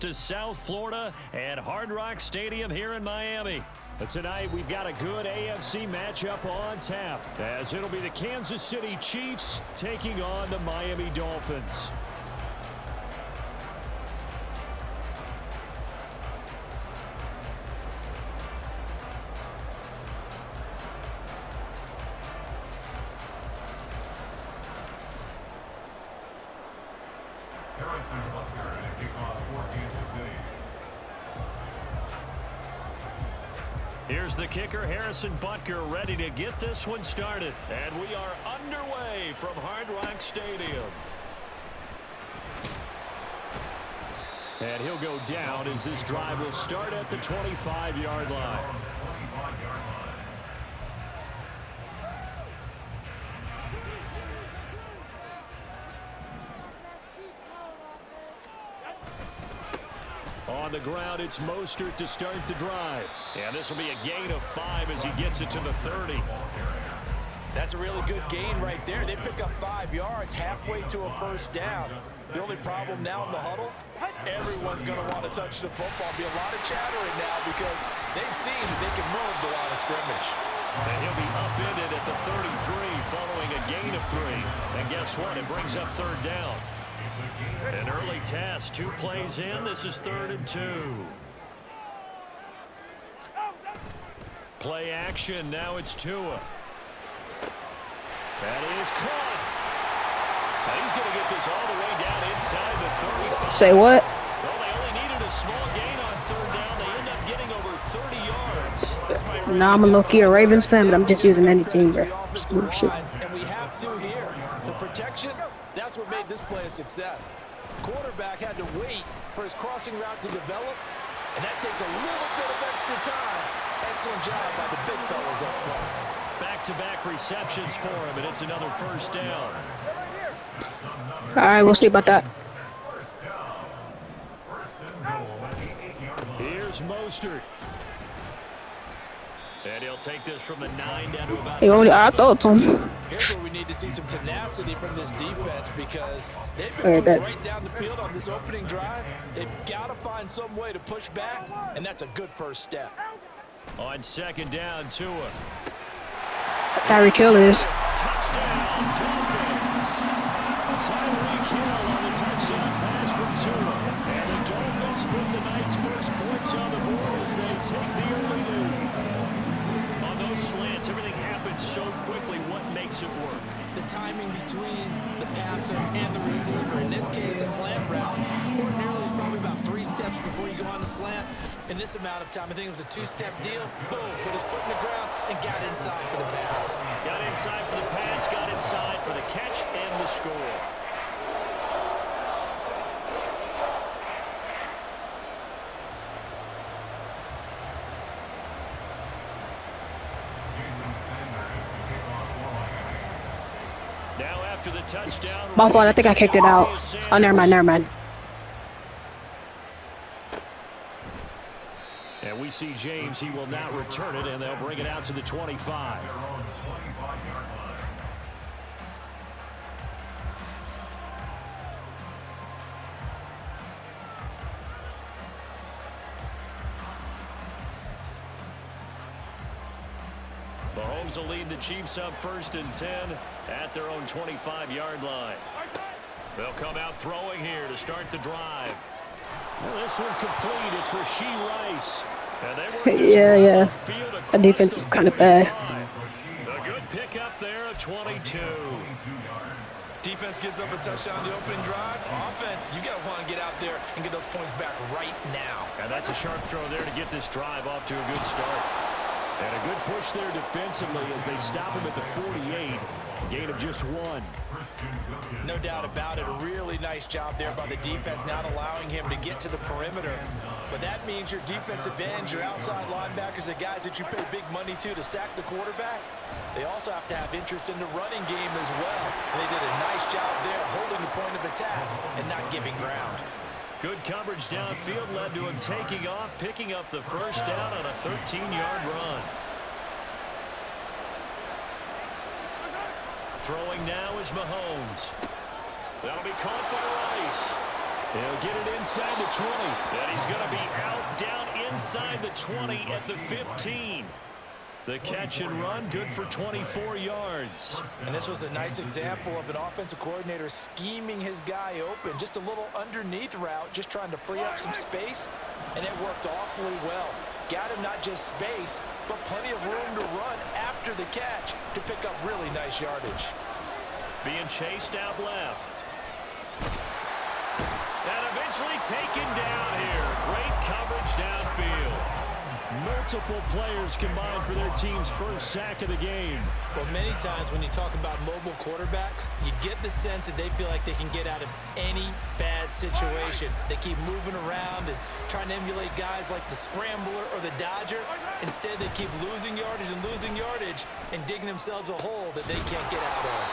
To South Florida and Hard Rock Stadium here in Miami. But tonight we've got a good AFC matchup on tap, as it'll be the Kansas City Chiefs taking on the Miami Dolphins. Here's the kicker, Harrison Butker, ready to get this one started. And we are underway from Hard Rock Stadium. And he'll go down as this drive will start at the 25-yard line. On the ground, it's Mostert to start the drive. And this will be a gain of 5 as he gets it to the 30. That's a really good gain right there. They pick up 5 yards halfway to a first down. The only problem now in the huddle, everyone's going to want to touch the football. Be a lot of chattering now because they've seen that they can move the line of scrimmage. And he'll be upended at the 33 following a gain of 3. And guess what? It brings up third down. An early test, 2 plays in. This is 3rd and 2. Play action. Now it's Tua. That is caught. Now he's going to get this all the way down inside the 35. Say what? Well, they only needed a small gain on third down. They end up getting over 30 yards. Nah, I'm a low-key Ravens fan, but I'm just using any team, bro. And we have to here. The protection, that's what made this play a success. Quarterback had to wait for his crossing route to develop, and that takes a little bit of extra time. Excellent job by the big fellas up front. Back-to-back receptions for him, and it's another first down. All right, we'll see about that. Here's Mostert. And he'll take this from the 9 down to about I thought to him. Here's where we need to see some tenacity from this defense because they've been moving right down the field on this opening drive. They've got to find some way to push back, and that's a good first step. On 2nd down, Tua. Tyreek Hill is. Touchdown, Dolphins. Tyreek Hill on the touchdown pass from Tua. And the Dolphins put the night's first points on the board as they take the early lead. On those slants, everything happens so quickly. What makes it work? The timing between the passer and the receiver. In this case, a slant route. Ordinarily, it's probably about 3 steps before you go on the slant. In this amount of time, I think it was a 2-step deal. Boom, put his foot in the ground and got inside for the pass. Got inside for the pass, got inside for the catch and the score. Now after the touchdown, My fault, I think I kicked it out. Oh, never mind. And we see James, he will not return it, and they'll bring it out to the 25. Mahomes will lead the Chiefs up 1st and 10 at their own 25-yard line. They'll come out throwing here to start the drive. Well, this one complete. It's Rashee Rice. Yeah. The defense is kind of bad. A good pickup there of 22. Defense gives up a touchdown the opening drive. Offense, you got to want to get out there and get those points back right now. And that's a sharp throw there to get this drive off to a good start. And a good push there defensively as they stop him at the 48. Gain of just 1. No doubt about it. A really nice job there by the defense, not allowing him to get to the perimeter. But that means your defensive ends, your outside linebackers, the guys that you pay big money to sack the quarterback, they also have to have interest in the running game as well. And they did a nice job there holding the point of attack and not giving ground. Good coverage downfield led to him taking off, picking up the first down on a 13-yard run. Throwing now is Mahomes. That'll be caught by Rice. He'll get it inside the 20. And he's going to be out down inside the 20 at the 15. The catch and run, good for 24 yards. And this was a nice example of an offensive coordinator scheming his guy open. Just a little underneath route, just trying to free up some space, and it worked awfully well. Got him not just space, but plenty of room to run after the catch to pick up really nice yardage. Being chased out left. And eventually taken down here. Great coverage downfield. Multiple players combined for their team's first sack of the game. Well, many times when you talk about mobile quarterbacks, you get the sense that they feel like they can get out of any bad situation. They keep moving around and trying to emulate guys like the Scrambler or the Dodger. Instead, they keep losing yardage and digging themselves a hole that they can't get out of.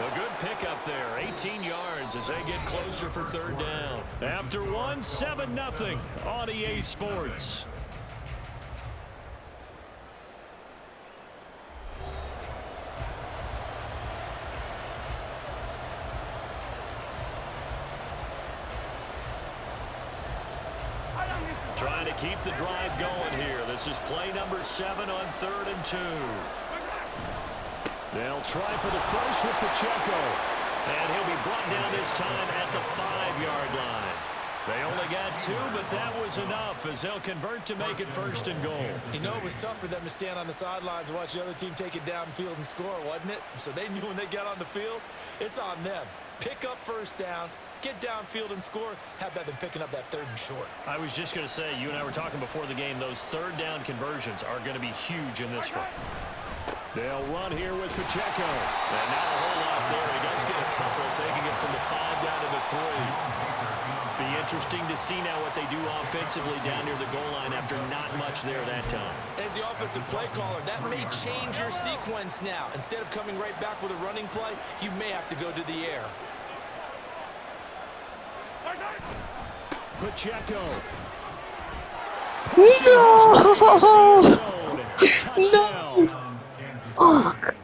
A good pickup there, 18 yards as they get closer for third down. After one, 7-0 on EA Sports. Trying to keep the drive going here. This is play number 7 on 3rd and 2. They'll try for the first with Pacheco. And he'll be brought down this time at the 5-yard line. They only got 2, but that was enough as they'll convert to make it 1st and goal. You know, it was tough for them to stand on the sidelines and watch the other team take it downfield and score, wasn't it? So they knew when they got on the field, it's on them. Pick up first downs, get downfield and score. How about them picking up that 3rd and short? I was just going to say, you and I were talking before the game, those 3rd down conversions are going to be huge in this one. They'll run here with Pacheco. And not a whole lot there. He does get a couple, taking it from the 5 down to the 3. Be interesting to see now what they do offensively down near the goal line after not much there that time. As the offensive play caller, that may change your sequence now. Instead of coming right back with a running play, you may have to go to the air. Pacheco. No! Fuck.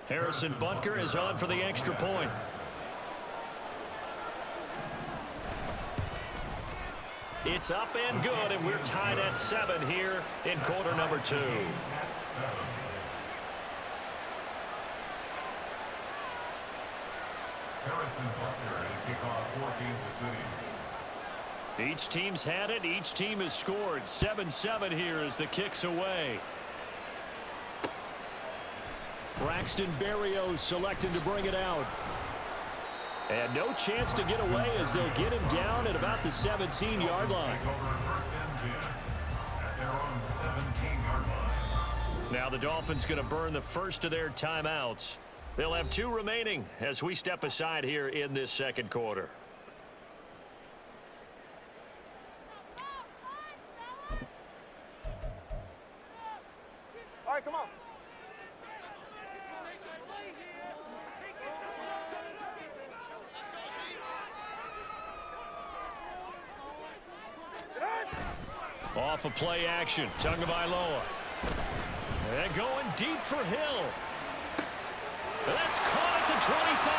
Harrison Butker is on for the extra point. It's up and good, and we're tied at 7 here in quarter number 2. Harrison Butker to kick off for Kansas City. Each team's had it. Each team has scored. 7-7 here as the kick's away. Braxton Berrios selected to bring it out. And no chance to get away as they'll get him down at about the 17-yard line. Now the Dolphins going to burn the first of their timeouts. They'll have 2 remaining as we step aside here in this second quarter. All right, come on. Off of play action, Tagovailoa. And going deep for Hill. That's caught at the 25.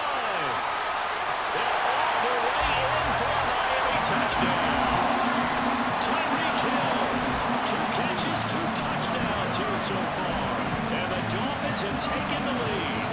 And all the way in for a Miami touchdown. Tyreek Hill, 2 catches, 2 touchdowns here so far. And the Dolphins have taken the lead.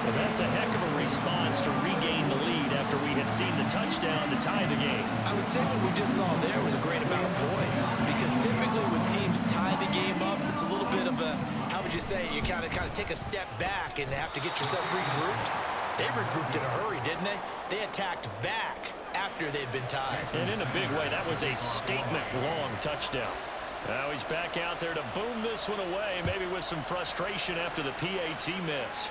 Well, that's a heck of a response to regain the lead after we had seen the touchdown to tie the game. I would say what we just saw there was a great amount of points, because typically when teams tie the game up, it's a little bit of a, how would you say, you kind of take a step back and have to get yourself regrouped. They regrouped in a hurry, didn't they? They attacked back after they'd been tied. And in a big way, that was a statement-long touchdown. Now he's back out there to boom this one away, maybe with some frustration after the PAT miss.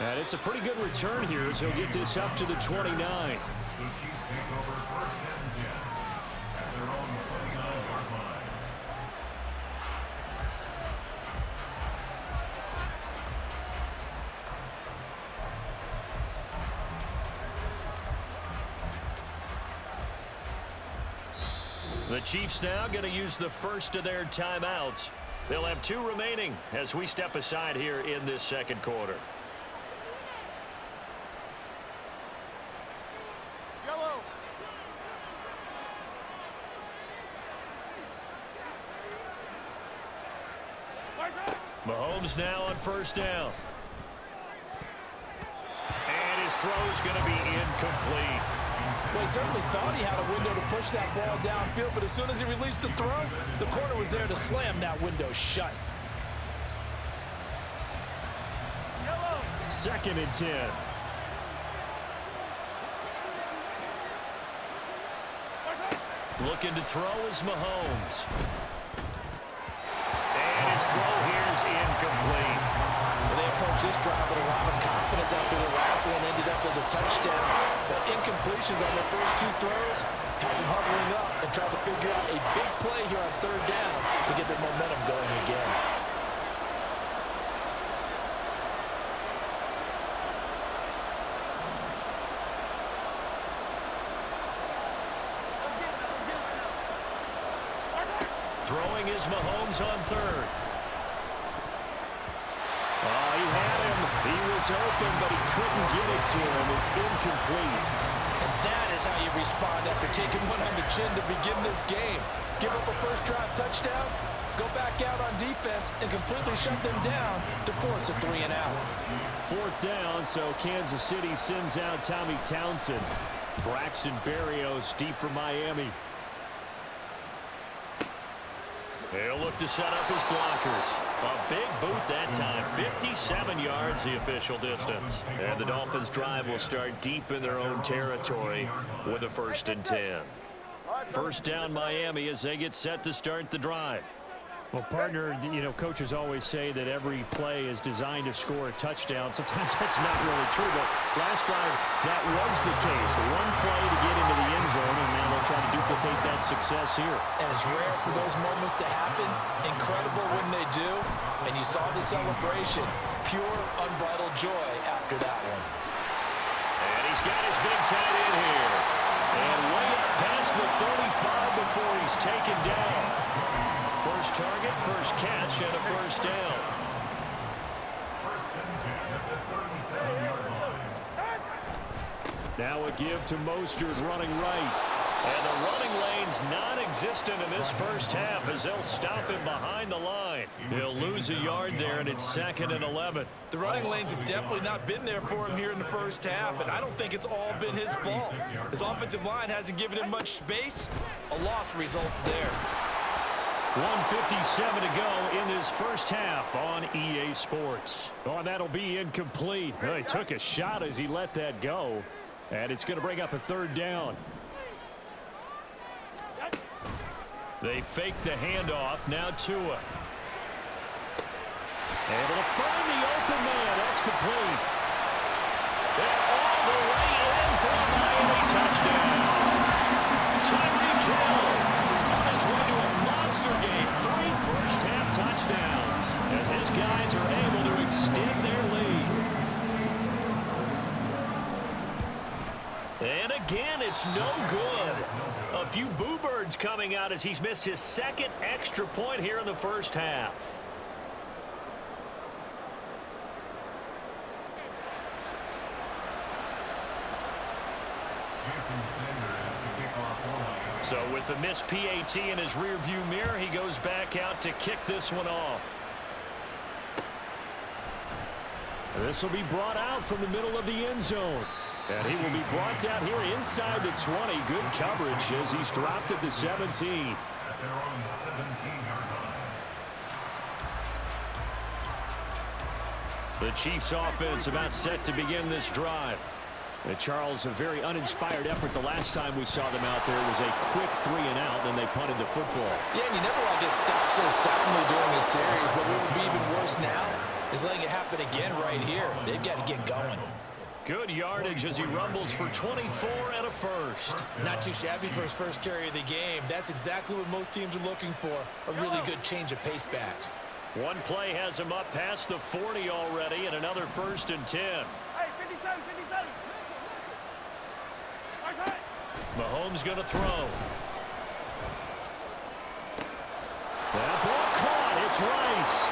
And it's a pretty good return here as he'll get this up to the 29. The Chiefs take over 1st and 10 at their own 29-yard line. The Chiefs now going to use the first of their timeouts. They'll have 2 remaining as we step aside here in this second quarter. Mahomes now on first down. And his throw's going to be incomplete. Well, he certainly thought he had a window to push that ball downfield, but as soon as he released the throw, the corner was there to slam that window shut. 2nd and 10. Looking to throw is Mahomes. And his throw here is incomplete. They approached this drive with a lot of confidence after the last one ended up as a touchdown. But incompletions on their first 2 throws has them hovering up and trying to figure out a big play here on 3rd down to get their momentum going again. Throwing is Mahomes on 3rd. Oh, he had him. He was open, but he couldn't get it to him. It's incomplete. And that is how you respond after taking one on the chin to begin this game. Give up a first drive touchdown, go back out on defense, and completely shut them down to force a 3 and out. 4th down, so Kansas City sends out Tommy Townsend. Braxton Berrios deep for Miami. He'll look to set up his blockers. A big boot that time. 57 yards the official distance. And the Dolphins' drive will start deep in their own territory with a 1st and 10. First down Miami as they get set to start the drive. Well, partner, you know, coaches always say that every play is designed to score a touchdown. Sometimes that's not really true, but last drive, that was the case. One play to get into the end zone, and now they'll try to duplicate that success here. And it's rare for those moments to happen. Incredible when they do. And you saw the celebration. Pure, unbridled joy after that one. And he's got his big tight end here. And way up past the 35 before he's taken down. First target, first catch, and a first down. Now a give to Mostert running right. And the running lane's non-existent in this first half as they'll stop him behind the line. He'll lose a yard there, and it's 2nd and 11. The running lanes have definitely not been there for him here in the first half, and I don't think it's all been his fault. His offensive line hasn't given him much space. A loss results there. 1:57 to go in this first half on EA Sports. Oh, and that'll be incomplete. Well, he took a shot as he let that go, and it's going to bring up a 3rd down. They fake the handoff. Now Tua. Able to find the open man. That's complete. And all the way in for a Miami touchdown. Tyreek Hill on his way to a monster game. 3 first-half touchdowns as his guys are able to extend their lead. And again, it's no good. A few boo birds coming out as he's missed his 2nd extra point here in the first half. So with the missed PAT in his rearview mirror, he goes back out to kick this one off. This will be brought out from the middle of the end zone. And he will be brought down here inside the 20. Good coverage as he's dropped at the 17. At their own 17-yard line. The Chiefs offense about set to begin this drive. Charles, a very uninspired effort the last time we saw them out there. It was a quick 3 and out, and they punted the football. Yeah, and you never want to get stopped so soundly during this series, but what would be even worse now is letting it happen again right here. They've got to get going. Good yardage as he rumbles for 24 and a first. Not too shabby for his first carry of the game. That's exactly what most teams are looking for, a really good change of pace back. One play has him up past the 40 already, and another 1st and 10. Hey, 57, 57. Mahomes going to throw. That ball caught. It's slice.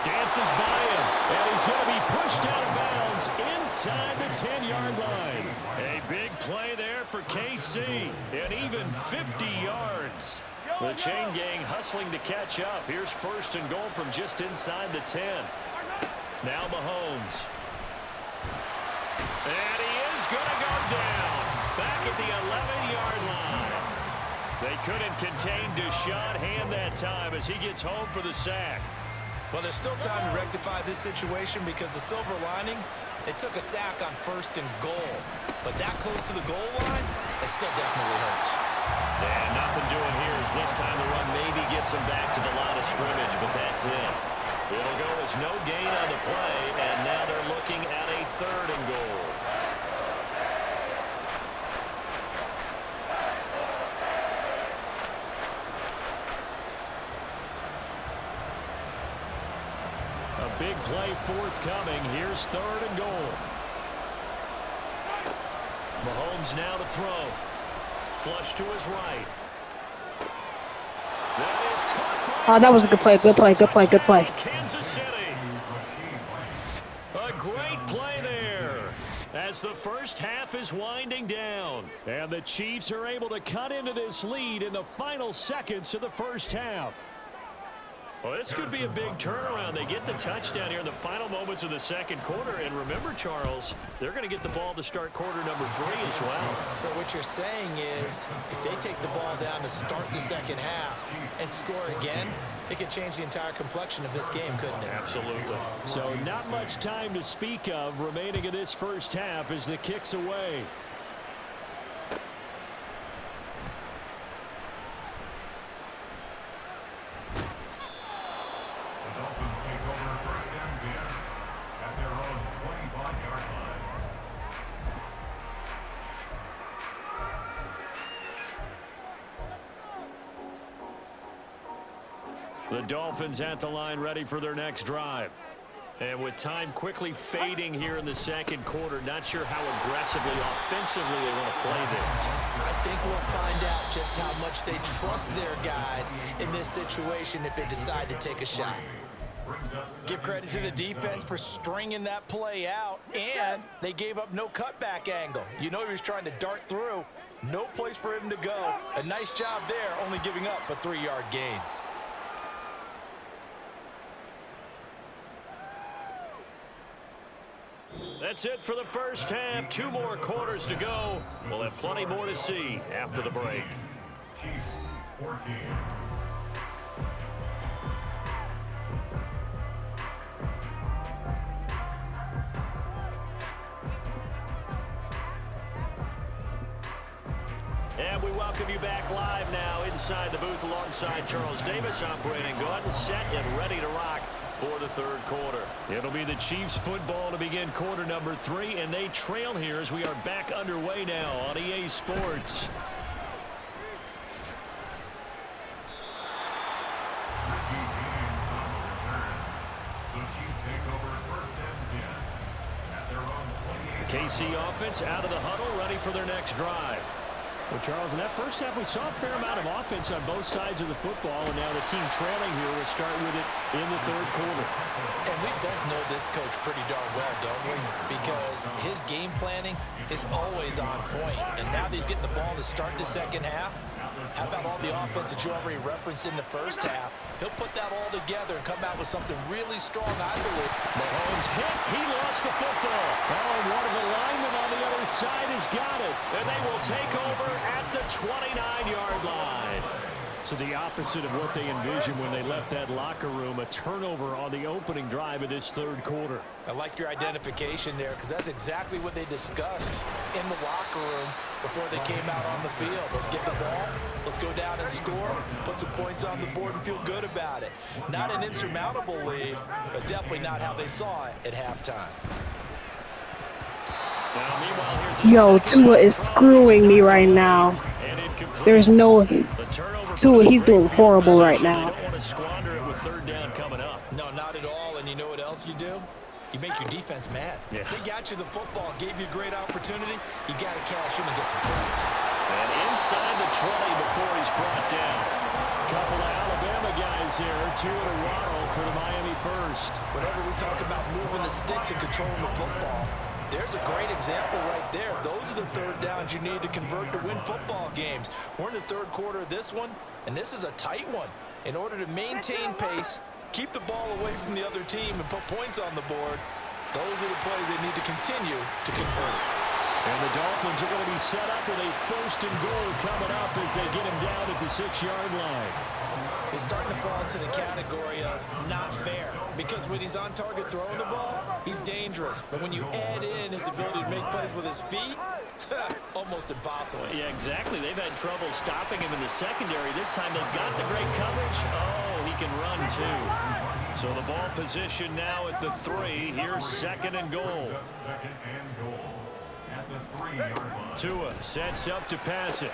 Dances by him, and he's going to be pushed out of bounds inside the 10-yard line. A big play there for KC, and even 50 yards. The chain gang hustling to catch up. Here's first and goal from just inside the 10. Now Mahomes. And he is going to go down back at the 11-yard line. They couldn't contain Deshaun Hand that time as he gets home for the sack. Well, there's still time to rectify this situation because the silver lining, they took a sack on first and goal. But that close to the goal line, it still definitely hurts. And nothing doing here as this time the run maybe gets him back to the line of scrimmage, but that's it. It'll go as no gain on the play, and now they're looking at a third and goal. A big play forthcoming. Here's third and goal. Mahomes now to throw. Flush to his right. That is caught by That was a good play. Good play. Good play. Good play. Kansas City. A great play there as the first half is winding down. And the Chiefs are able to cut into this lead in the final seconds of the first half. Well, this could be a big turnaround. They get the touchdown here in the final moments of the second quarter. And remember, Charles, they're going to get the ball to start quarter number 3 as well. So what you're saying is if they take the ball down to start the second half and score again, it could change the entire complexion of this game, couldn't it? Absolutely. So not much time to speak of remaining in this first half as the kick's away. The Dolphins at the line ready for their next drive. And with time quickly fading here in the second quarter, not sure how aggressively, offensively they want to play this. I think we'll find out just how much they trust their guys in this situation if they decide to take a shot. Give credit to the defense for stringing that play out, and they gave up no cutback angle. You know he was trying to dart through. No place for him to go. A nice job there, only giving up a 3-yard gain. That's it for the first half. 2 more quarters to go. We'll have plenty more to see after the break. Chiefs 14. And we welcome you back live now inside the booth alongside Charles Davis. I'm Brandon Gordon, set and ready to rock for the third quarter. It'll be the Chiefs football to begin quarter number 3, and they trail here as we are back underway now on EA Sports. The KC offense out of the huddle, ready for their next drive. Well, Charles, in that first half, we saw a fair amount of offense on both sides of the football, and now the team trailing here will start with it in the third quarter. And we both know this coach pretty darn well, don't we? Because his game planning is always on point. And now that he's getting the ball to start the second half, how about all the offense that you already referenced in the first half? He'll put that all together and come out with something really strong, I believe. Mahomes hit. He lost the football. Oh, and one of the linemen on the other side has got it. And they will take over at the 29-yard line. So the opposite of what they envisioned when they left that locker room, a turnover on the opening drive of this third quarter. I like your identification there because that's exactly what they discussed in the locker room before they came out on the field. Let's get the ball, let's go down and score, put some points on the board and feel good about it. Not an insurmountable lead, but definitely not how they saw it at halftime. Yo, Tua is screwing me right now. There's no Tua. He's doing horrible right now. They don't want to squander it with third down coming up. No, not at all. And you know what else you do? You make your defense mad. Yeah. They got you the football, gave you a great opportunity. You got to cash in and get some points. And inside the 20 before he's brought down. couple of Alabama guys here. Two in a waddle for the Miami first. Whenever we talk about moving the sticks and controlling the football, there's a great example right there. Those are the third downs you need to convert to win football games. We're in the third quarter of this one, and this is a tight one. In order to maintain pace, keep the ball away from the other team, and put points on the board, those are the plays they need to continue to convert. And the Dolphins are going to be set up with a first and goal coming up as they get him down at the 6-yard line. He's starting to fall into the category of not fair, because when he's on target throwing the ball, he's dangerous. But when you add in his ability to make plays with his feet, almost impossible. Yeah, exactly. They've had trouble stopping him in the secondary. This time they've got the great coverage. Oh, he can run too. So the ball position now at the 3. Here's second and goal. Second and goal at the 3-yard line. Tua sets up to pass it.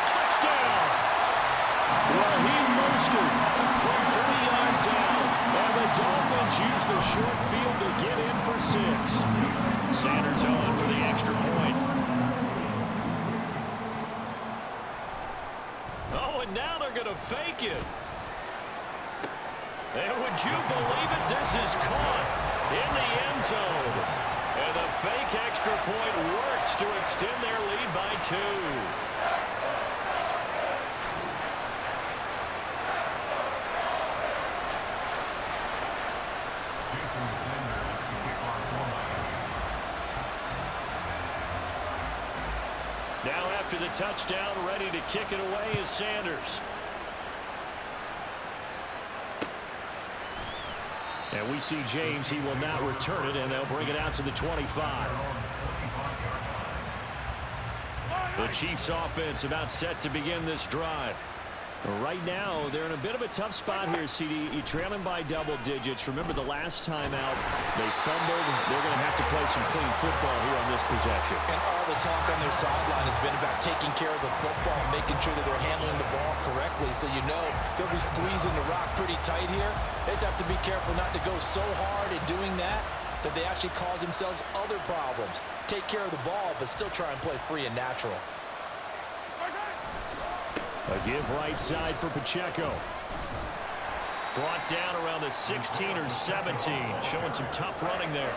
Touchdown! Raheem Mostert from 3 yards out. And the Dolphins use the short field to get in for 6. Sanders on for the extra point. Oh, and now they're going to fake it. And would you believe it? This is caught in the end zone. And the fake extra point works to extend their lead by 2. Now after the touchdown, ready to kick it away is Sanders. And we see James. He will not return it, and they'll bring it out to the 25. The Chiefs offense about set to begin this drive. Right now, they're in a bit of a tough spot here, CD. You're trailing by double digits. Remember the last time out, they fumbled. They're going to have to play some clean football here on this possession. And all the talk on their sideline has been about taking care of the football, making sure that they're handling the ball correctly. So you know they'll be squeezing the rock pretty tight here. They just have to be careful not to go so hard in doing that they actually cause themselves other problems. Take care of the ball, but still try and play free and natural. A give right side for Pacheco. Brought down around the 16 or 17. Showing some tough running there.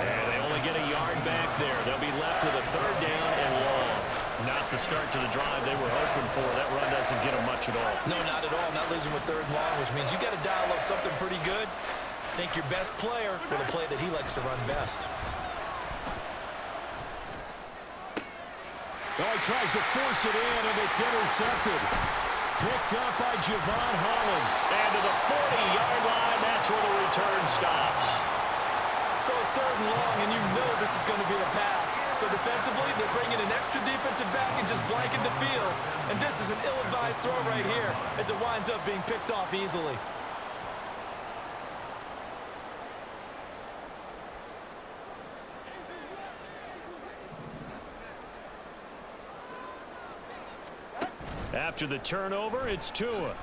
And they only get a yard back there. They'll be left with a third down and long. Not the start to the drive they were hoping for. That run doesn't get them much at all. No, not at all. Not losing with third and long, which means you got to dial up something pretty good. Think your best player with a play that he likes to run best. Oh, he tries to force it in, and it's intercepted. Picked up by Javon Holland. And to the 40-yard line, that's where the return stops. So it's third and long, and you know this is going to be a pass. So defensively, they're bringing an extra defensive back and just blanking the field. And this is an ill-advised throw right here as it winds up being picked off easily. After the turnover, it's Tua. And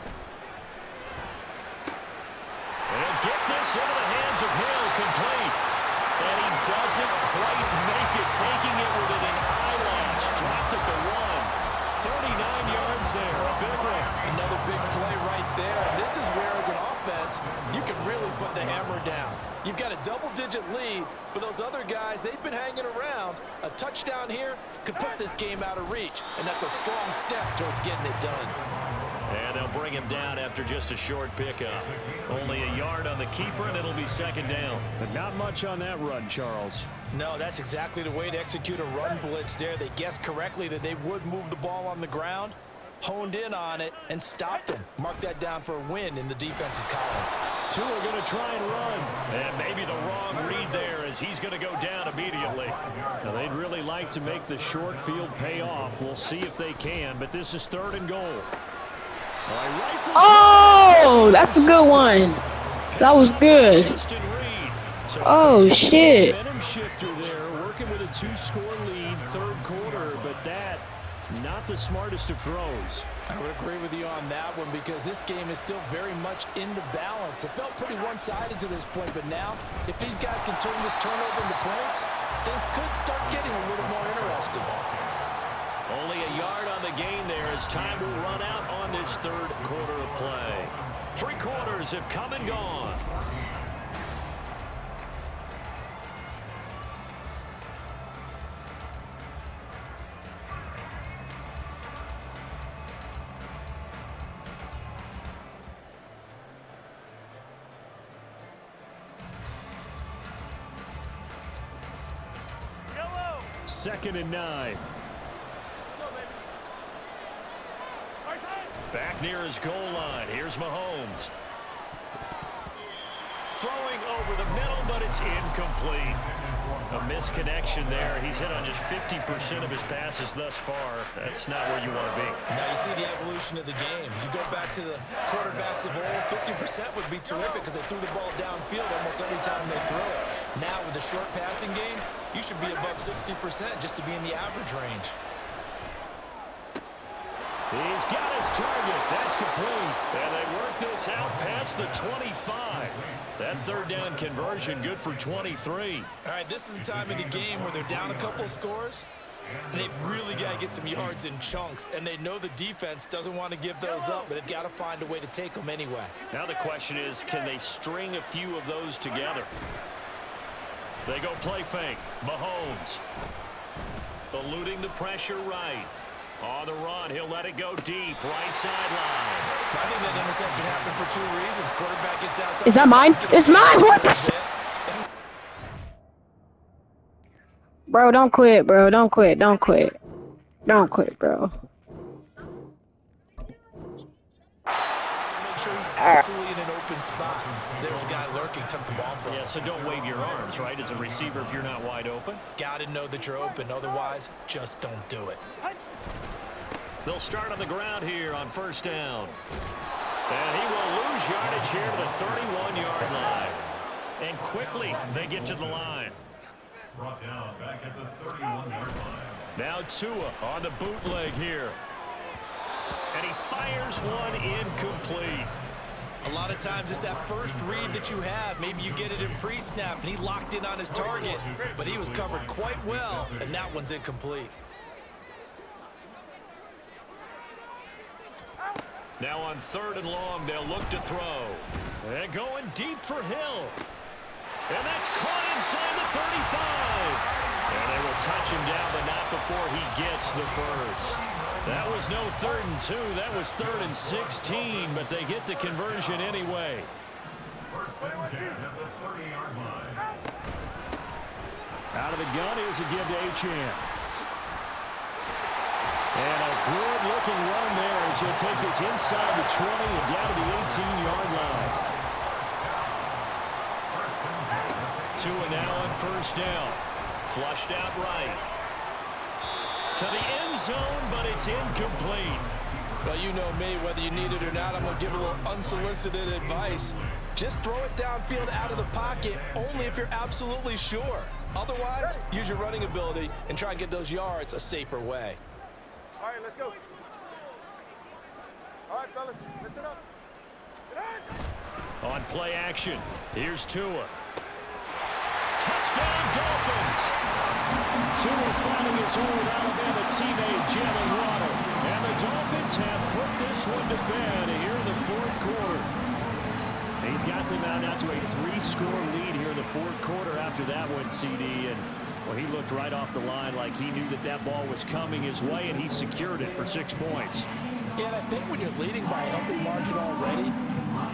get this into the hands of Hill, complete. And he doesn't quite make it, taking it within an eyelash. Dropped at the 1. 39 yards there, a big one. Another big play right there. And this is where, as an offense, you can really put the hammer down. You've got a double-digit lead, but those other guys, they've been hanging around. A touchdown here could put this game out of reach, and that's a strong step towards getting it done. And they'll bring him down after just a short pickup. Only a yard on the keeper, and it'll be second down. But not much on that run, Charles. No, that's exactly the way to execute a run blitz there. They guessed correctly that they would move the ball on the ground, honed in on it, and stopped them. Mark that down for a win in the defense's column. Tua going to try and run. And maybe the wrong read there as he's going to go down immediately. Now, they'd really like to make the short field pay off. We'll see if they can, but this is third and goal. Oh, that's a good one. That was good. Oh, shit. Momentum shifter there, working with a 2-score lead, third quarter, but that, not the smartest of throws. I would agree with you on that one because this game is still very much in the balance. It felt pretty one-sided to this point, but now, if these guys can turn this turnover into points, things could start getting a little more interesting. Only a yard on the gain there as time will run out on this third quarter of play. 3 quarters have come and gone. Yellow. 2nd and 9. Back near his goal line. Here's Mahomes. Throwing over the middle, but it's incomplete. A misconnection there. He's hit on just 50% of his passes thus far. That's not where you want to be. Now you see the evolution of the game. You go back to the quarterbacks of old, 50% would be terrific because they threw the ball downfield almost every time they throw it. Now with the short passing game, you should be above 60% just to be in the average range. He's got his target. That's complete. And they work this out past the 25. That 3rd down conversion good for 23. All right, this is the time of the game where they're down a couple of scores, and they've really got to get some yards in chunks, and they know the defense doesn't want to give those up, but they've got to find a way to take them anyway. Now the question is, can they string a few of those together? They go play fake. Mahomes eluding the pressure right. On the run, he'll let it go deep, right sideline. I think that interception happened for 2 reasons. Quarterback gets outside. Is that mine? It's mine. What the? Bro, don't quit, bro. Don't quit. Don't quit. Don't quit, bro. Make sure he's absolutely in an open spot. There's a guy lurking, took the ball from him. Yeah, so don't wave your arms, right, as a receiver if you're not wide open. Got to know that you're open. Otherwise, just don't do it. They'll start on the ground here on 1st down. And he will lose yardage here to the 31-yard line. And quickly, they get to the line. Brought down back at the 31-yard line. Now Tua on the bootleg here. And he fires one incomplete. A lot of times it's that first read that you have. Maybe you get it in pre-snap, and he locked in on his target. But he was covered quite well, and that one's incomplete. Now on 3rd and long, they'll look to throw. And going deep for Hill. And that's caught inside the 35. And they will touch him down, but not before he gets the first. That was no 3rd and 2. That was 3rd and 16, but they get the conversion anyway. 1st and 10 at the 30-yard line. Out of the gun, here's a give to Achane. And a good-looking run there as he'll take this inside the 20 and down to the 18-yard line. Tua now on 1st down. Flushed out right. To the end zone, but it's incomplete. Well, you know me, whether you need it or not, I'm going to give a little unsolicited advice. Just throw it downfield out of the pocket, only if you're absolutely sure. Otherwise, use your running ability and try and get those yards a safer way. All right, let's go. All right, fellas, listen up. Get in. On play action, here's Tua. Touchdown, Dolphins! Tua finding his old Alabama teammate, Jalen Waddle. And the Dolphins have put this one to bed here in the 4th quarter. He's got them out now to a 3-score lead here in the 4th quarter after that one, CD. And well, he looked right off the line like he knew that that ball was coming his way, and he secured it for 6 points. Yeah, and I think when you're leading by a healthy margin already,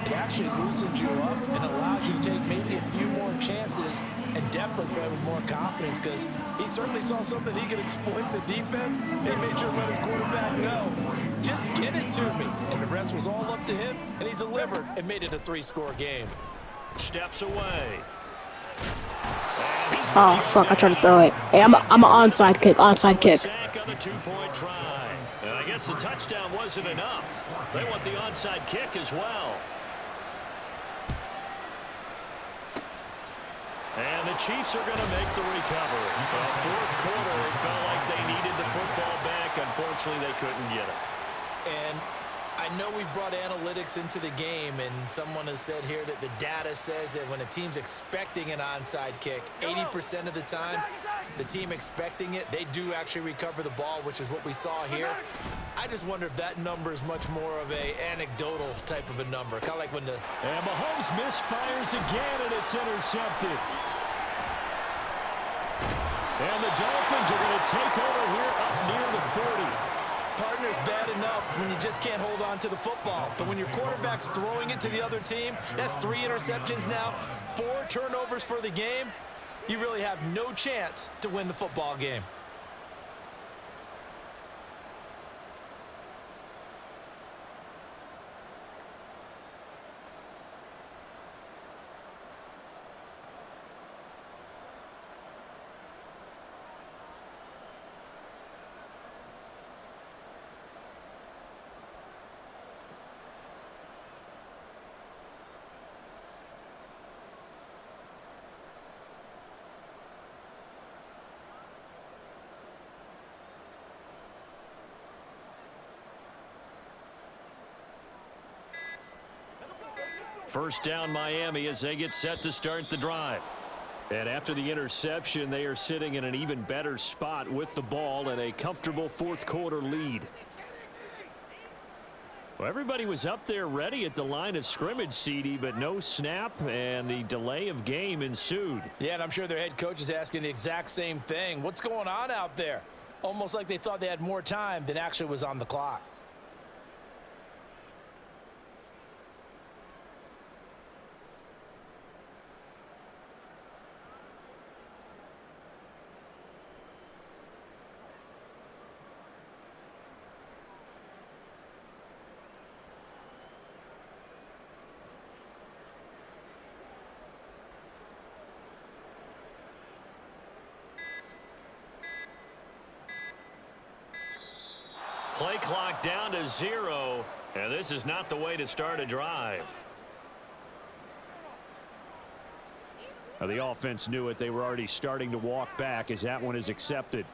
it actually loosens you up and allows you to take maybe a few more chances and definitely play with more confidence because he certainly saw something he could exploit in the defense, and he made sure to let his quarterback know, just get it to me. And the rest was all up to him, and he delivered and made it a 3-score game. Steps away. Oh, fuck, I tried to throw it. Hey, I'm an onside kick, onside kick. Sack on the 2-point try. And I guess the touchdown wasn't enough. They want the onside kick as well. And the Chiefs are going to make the recovery. Well, 4th quarter, it felt like they needed the football back. Unfortunately, they couldn't get it. And I know we've brought analytics into the game, and someone has said here that the data says that when a team's expecting an onside kick, 80% of the time, the team expecting it, they do actually recover the ball, which is what we saw here. I just wonder if that number is much more of a anecdotal type of a number, kind of like when the... And Mahomes misfires again, and it's intercepted. And the Dolphins are going to take over here up near the 40. Partner's bad enough when you just can't hold on to the football. But when your quarterback's throwing it to the other team, that's 3 interceptions now, 4 turnovers for the game. You really have no chance to win the football game. First down Miami as they get set to start the drive. And after the interception, they are sitting in an even better spot with the ball and a comfortable fourth quarter lead. Well, everybody was up there ready at the line of scrimmage, CD, but no snap, and the delay of game ensued. Yeah, and I'm sure their head coach is asking the exact same thing. What's going on out there? Almost like they thought they had more time than actually was on the clock. Play clock down to 0, and this is not the way to start a drive. Now, the offense knew it. They were already starting to walk back as that one is accepted.